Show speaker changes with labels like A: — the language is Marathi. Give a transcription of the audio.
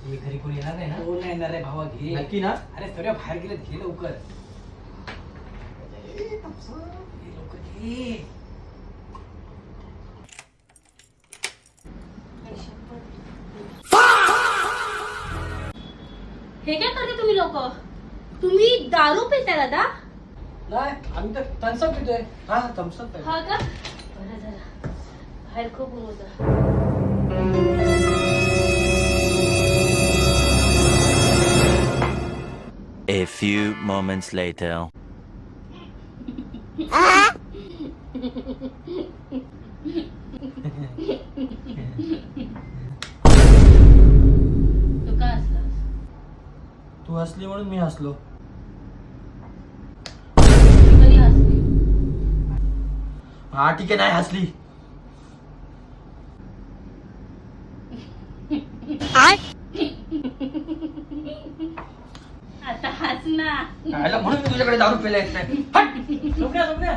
A: हे घरी कोणी येणार नाही ना?
B: कोण नाही येणार रे भावा, घे.
A: नक्की ना?
B: अरे सगळ्या बाहेर गेलेत, घे लवकर. घे लवकर, घे.
C: हे काय करते तुम्ही लोक? तुम्ही दारू पिता दादा?
B: नाही, आम्ही तर थम्सअप पितोय. हा थम्सअप आहे.
C: हा का? बरं झालं. बाहेर खूप ऊन होतं.
D: A few moments later.
C: तू का हसलास?
A: तू हसली म्हणून मी हसलो.
C: मी कधी हसली?
A: हा ठीक आहे, नाही हसली.
C: आता हस ना.
A: म्हणून मी तुझ्याकडे दारू प्यायला येत नाही. हट!
B: सोन्या, सोन्या.